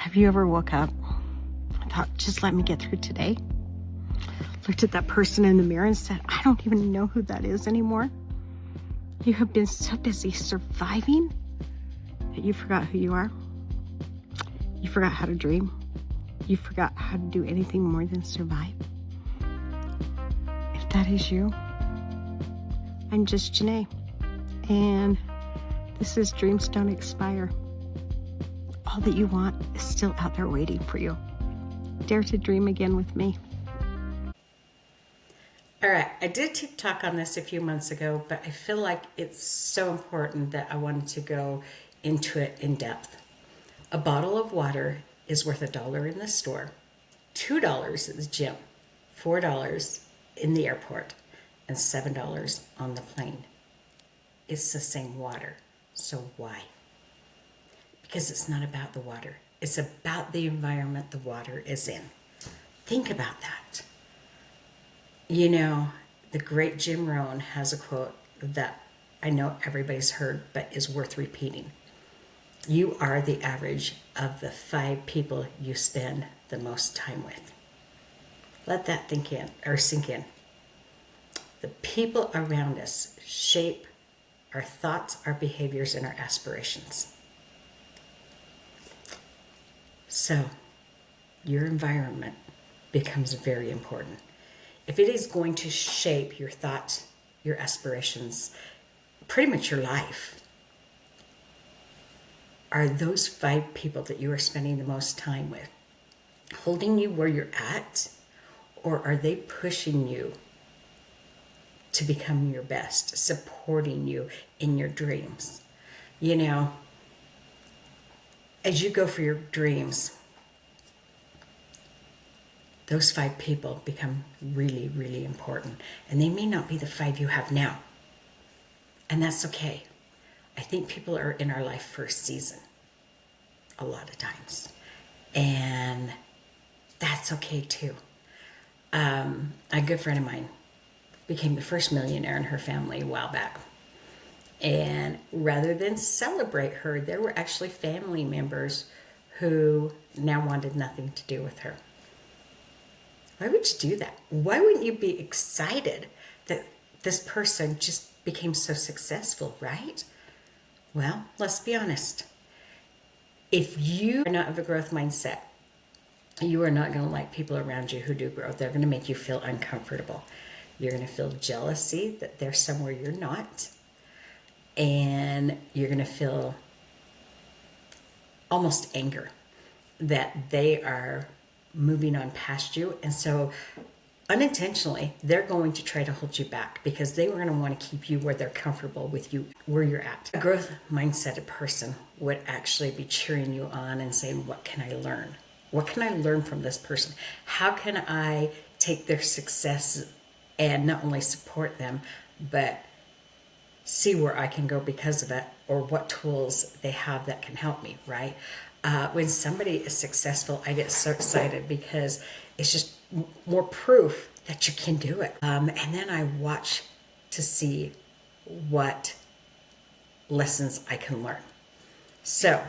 Have you ever woke up and thought, just let me get through today? Looked at that person in the mirror and said, I don't even know who that is anymore. You have been so busy surviving that you forgot who you are. You forgot how to dream. You forgot how to do anything more than survive. If that is you, I'm just Janae, and this is Dreams Don't Expire. All that you want is still out there waiting for you. Dare to dream again with me. All right, I did TikTok on this a few months ago, but I feel like it's so important that I wanted to go into it in depth. A bottle of water is worth $1 in the store, $2 at the gym, $4 in the airport, and $7 on the plane. It's the same water. So why? Because it's not about the water. It's about the environment the water is in. Think about that. You know, the great Jim Rohn has a quote that I know everybody's heard, but is worth repeating. You are the average of the 5 people you spend the most time with. Let that sink in. The people around us shape our thoughts, our behaviors, and our aspirations. So, your environment becomes very important. If it is going to shape your thoughts, your aspirations, pretty much your life, are those 5 people that you are spending the most time with holding you where you're at, or are they pushing you to become your best, supporting you in your dreams? You know, as you go for your dreams, those 5 people become really, really important. And they may not be the 5 you have now. And that's okay. I think people are in our life for a season, a lot of times. And that's okay too. A good friend of mine became the first millionaire in her family a while back. And rather than celebrate her, there were actually family members who now wanted nothing to do with her. Why would you do that? Why wouldn't you be excited that this person just became so successful, right? Well, let's be honest. If you are not of a growth mindset, you are not going to like people around you who do grow. They're going to make you feel uncomfortable. You're going to feel jealousy that they're somewhere you're not. And you're going to feel almost anger that they are moving on past you. And so unintentionally, they're going to try to hold you back because they were going to want to keep you where they're comfortable with you, where you're at. A growth mindset person would actually be cheering you on and saying, what can I learn? What can I learn from this person? How can I take their success and not only support them, but see where I can go because of it, or what tools they have that can help me, right? When somebody is successful, I get so excited because it's just more proof that you can do it. And then I watch to see what lessons I can learn. So,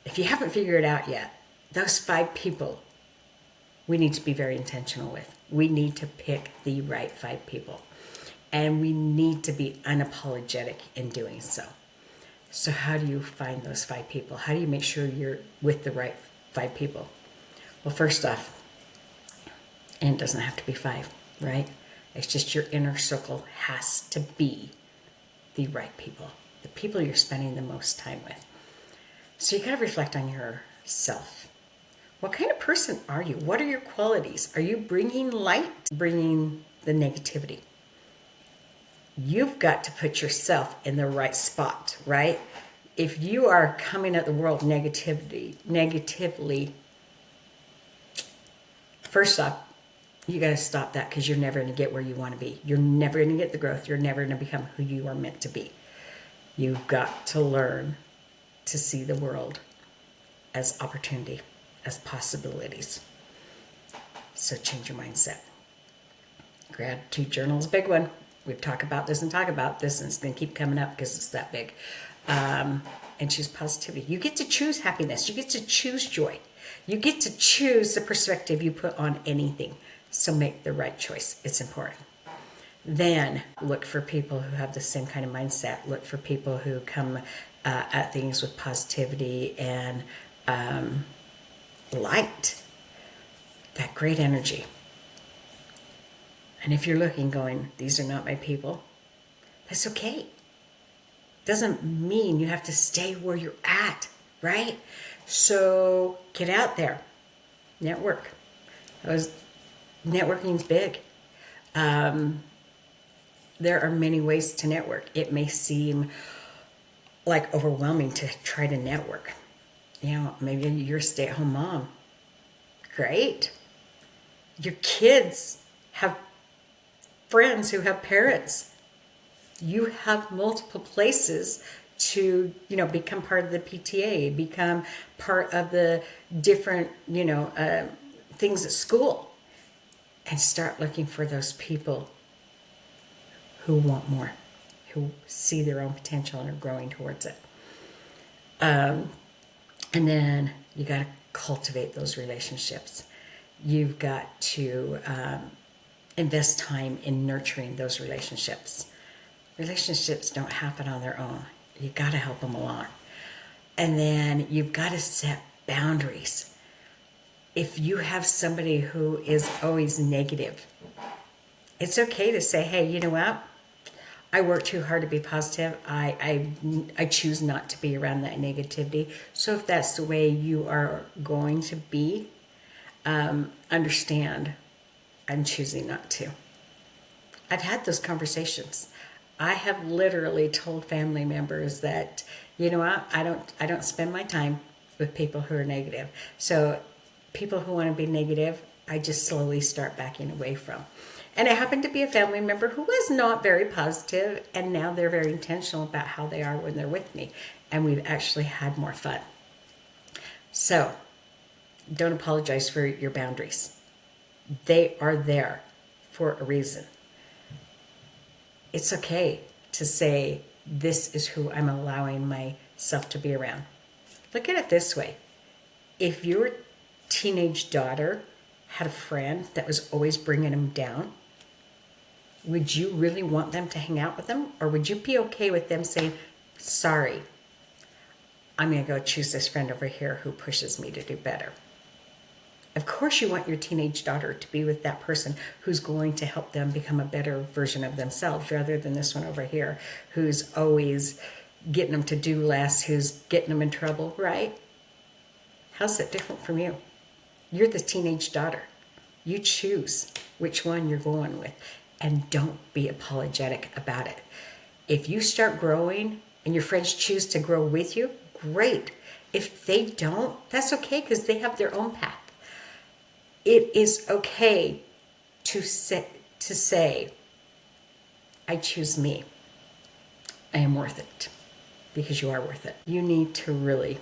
if you haven't figured it out yet, those 5 people we need to be very intentional with. We need to pick the right 5 people. And we need to be unapologetic in doing so. So how do you find those 5 people? How do you make sure you're with the right 5 people? Well, first off, and it doesn't have to be 5, right? It's just your inner circle has to be the right people, the people you're spending the most time with. So you got to reflect on yourself. What kind of person are you? What are your qualities? Are you bringing light, bringing the negativity? You've got to put yourself in the right spot, right? If you are coming at the world negatively, first off, you got to stop that because you're never going to get where you want to be. You're never going to get the growth. You're never going to become who you are meant to be. You've got to learn to see the world as opportunity, as possibilities. So change your mindset. Gratitude journal is a big one. We've talked about this and it's going to keep coming up because it's that big. and choose positivity. You get to choose happiness. You get to choose joy. You get to choose the perspective you put on anything. So make the right choice. It's important. Then look for people who have the same kind of mindset. Look for people who come at things with positivity and light, that great energy. And if you're looking going, these are not my people, that's okay. Doesn't mean you have to stay where you're at, right? So get out there, network. Networking's big. There are many ways to network. It may seem like overwhelming to try to network. Maybe you're a stay-at-home mom. Great. Your kids have friends who have parents. You have multiple places to, become part of the PTA, become part of the different, things at school, and start looking for those people who want more, who see their own potential and are growing towards it. And then you got to cultivate those relationships. You've got to invest time in nurturing those relationships. Relationships don't happen on their own. You got to help them along. And then you've got to set boundaries. If you have somebody who is always negative, it's okay to say, hey, you know what? I work too hard to be positive. I choose not to be around that negativity. So if that's the way you are going to be, understand I'm choosing not to. I've had those conversations. I have literally told family members that, you know what, I don't spend my time with people who are negative. So people who want to be negative, I just slowly start backing away from. And it happened to be a family member who was not very positive, and now they're very intentional about how they are when they're with me. And we've actually had more fun. So don't apologize for your boundaries. They are there for a reason. It's okay to say, this is who I'm allowing myself to be around. Look at it this way. If your teenage daughter had a friend that was always bringing them down, would you really want them to hang out with them? Or would you be okay with them saying, sorry, I'm going to go choose this friend over here who pushes me to do better? Of course you want your teenage daughter to be with that person who's going to help them become a better version of themselves, rather than this one over here who's always getting them to do less, who's getting them in trouble, right? How's that different from you? You're the teenage daughter. You choose which one you're going with, and don't be apologetic about it. If you start growing and your friends choose to grow with you, great. If they don't, that's okay, because they have their own path. It is okay to say, I choose me. I am worth it, because you are worth it. You need to really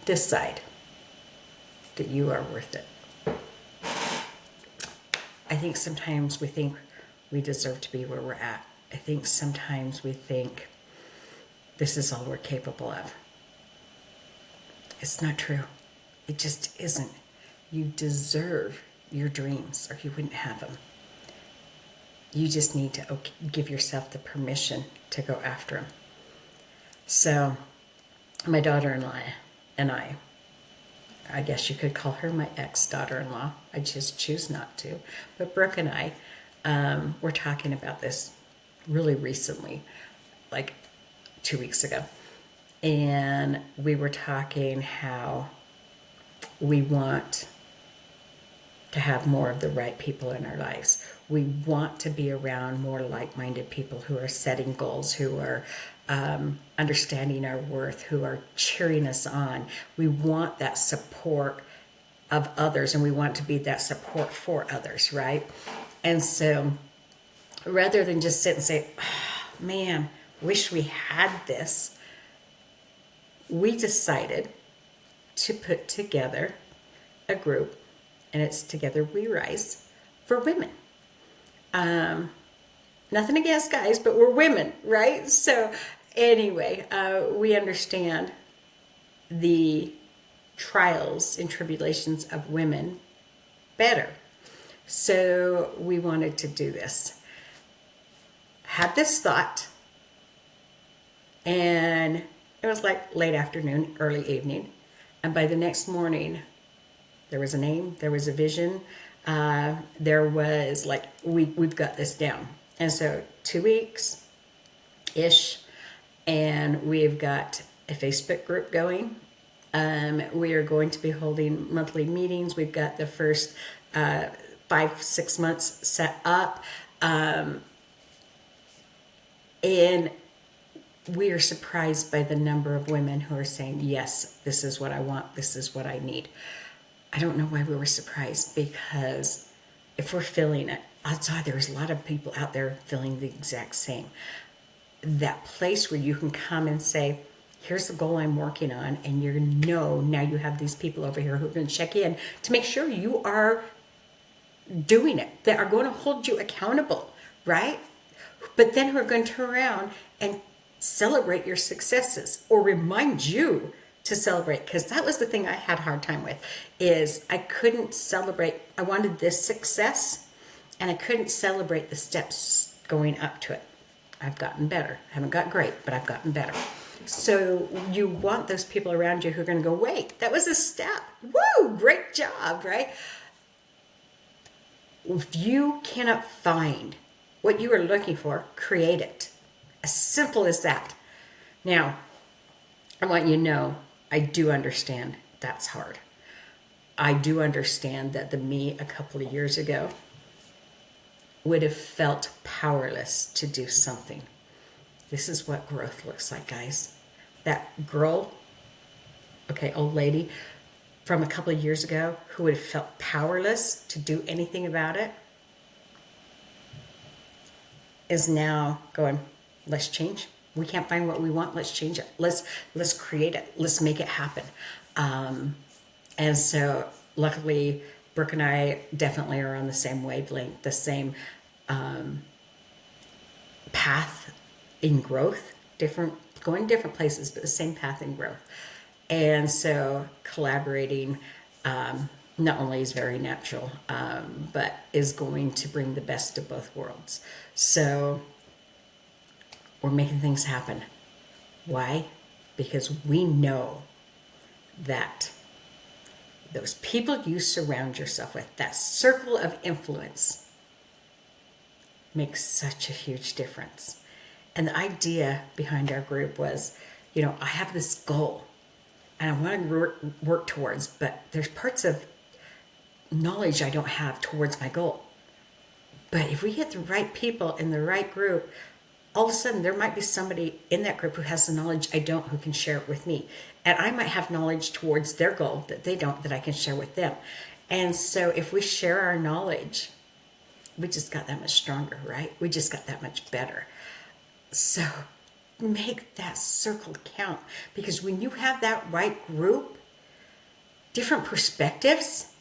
decide that you are worth it. I think sometimes we think we deserve to be where we're at. I think sometimes we think this is all we're capable of. It's not true. It just isn't. You deserve your dreams, or you wouldn't have them. You just need to give yourself the permission to go after them. So my daughter-in-law and I guess you could call her my ex-daughter-in-law. I just choose not to. But Brooke and I were talking about this really recently, like 2 weeks ago. And we were talking how we want to have more of the right people in our lives. We want to be around more like-minded people who are setting goals, who are understanding our worth, who are cheering us on. We want that support of others, and we want to be that support for others, right? And so rather than just sit and say, oh, man, wish we had this, we decided to put together a group, and it's Together We Rise, for women. Nothing against guys, but we're women, right? So Anyway, we understand the trials and tribulations of women better. So we wanted to do this. Had this thought, and it was like late afternoon, early evening. And by the next morning, there was a name, there was a vision, there was like, we've got this down. And so 2 weeks ish, and we've got a Facebook group going. We are going to be holding monthly meetings. We've got the first 5-6 months set up. And we are surprised by the number of women who are saying, yes, this is what I want. This is what I need. I don't know why we were surprised, because if we're feeling it, outside there's a lot of people out there feeling the exact same. That place where you can come and say, here's the goal I'm working on, and now you have these people over here who are going to check in to make sure you are doing it, that are going to hold you accountable, right? But then who are going to turn around and celebrate your successes or remind you to celebrate. Because that was the thing I had a hard time with, is I couldn't celebrate. I wanted this success, and I couldn't celebrate the steps going up to it. I've gotten better. I haven't got great, but I've gotten better. So you want those people around you who are going to go, wait, that was a step. Woo, great job, right? If you cannot find what you are looking for, create it. As simple as that. Now, I want you to know, I do understand that's hard. I do understand that the me a couple of years ago would have felt powerless to do something. This is what growth looks like, guys. That girl, old lady from a couple of years ago who would have felt powerless to do anything about it is now going, let's change. We can't find what we want. Let's change it. Let's create it. Let's make it happen. And so luckily, Brooke and I definitely are on the same wavelength, the same path in growth, going different places, but the same path in growth. And so collaborating not only is very natural, but is going to bring the best of both worlds. So we're making things happen. Why? Because we know that those people you surround yourself with, that circle of influence, makes such a huge difference. And the idea behind our group was, I have this goal and I want to work towards, but there's parts of knowledge I don't have towards my goal. But if we get the right people in the right group, all of a sudden there might be somebody in that group who has the knowledge I don't, who can share it with me. And I might have knowledge towards their goal that they don't, that I can share with them. And so if we share our knowledge, we just got that much stronger, right? We just got that much better. So make that circle count, because when you have that right group, different perspectives,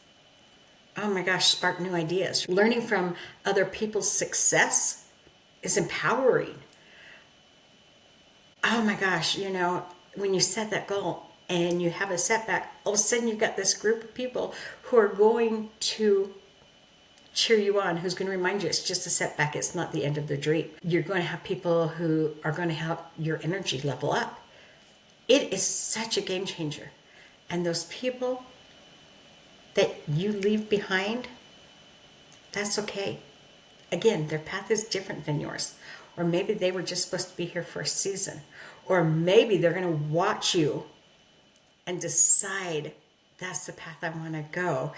oh my gosh, spark new ideas. Learning from other people's success is empowering. Oh my gosh, when you set that goal and you have a setback, all of a sudden you've got this group of people who are going to cheer you on, who's going to remind you it's just a setback, it's not the end of the dream. You're going to have people who are going to help your energy level up. It is such a game changer. And those people that you leave behind, that's okay. Again, their path is different than yours. Or maybe they were just supposed to be here for a season. Or maybe they're going to watch you and decide that's the path I want to go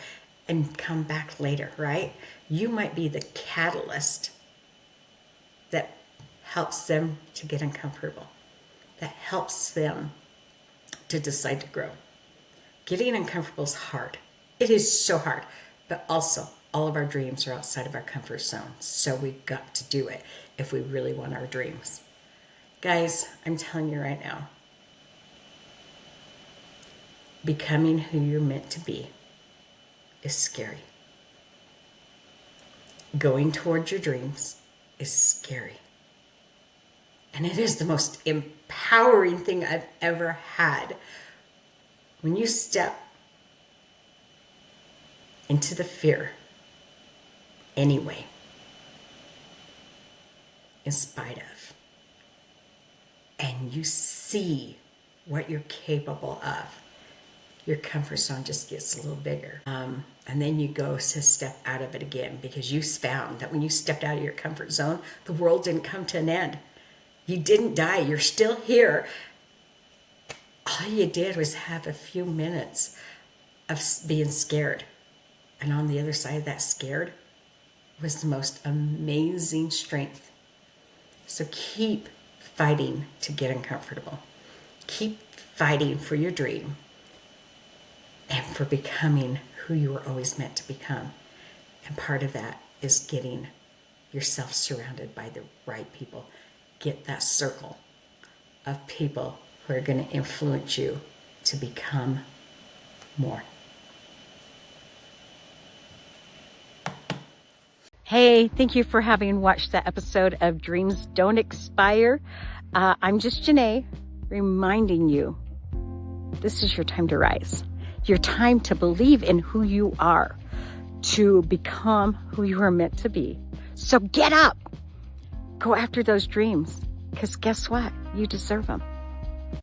and come back later, right? You might be the catalyst that helps them to get uncomfortable, that helps them to decide to grow. Getting uncomfortable is hard. It is so hard, but also all of our dreams are outside of our comfort zone. So we've got to do it if we really want our dreams. Guys, I'm telling you right now, becoming who you're meant to be is scary. Going towards your dreams is scary. And it is the most empowering thing I've ever had. When you step into the fear anyway, in spite of, and you see what you're capable of, your comfort zone just gets a little bigger. And then you go to step out of it again, because you found that when you stepped out of your comfort zone, the world didn't come to an end. You didn't die. You're still here. All you did was have a few minutes of being scared. And on the other side of that scared was the most amazing strength. So keep fighting to get uncomfortable. Keep fighting for your dream and for becoming who you were always meant to become. And part of that is getting yourself surrounded by the right people. Get that circle of people who are going to influence you to become more. Hey, thank you for having watched that episode of Dreams Don't Expire. I'm just Janae, reminding you, this is your time to rise. Your time to believe in who you are, to become who you are meant to be. So get up, go after those dreams, because guess what? You deserve them.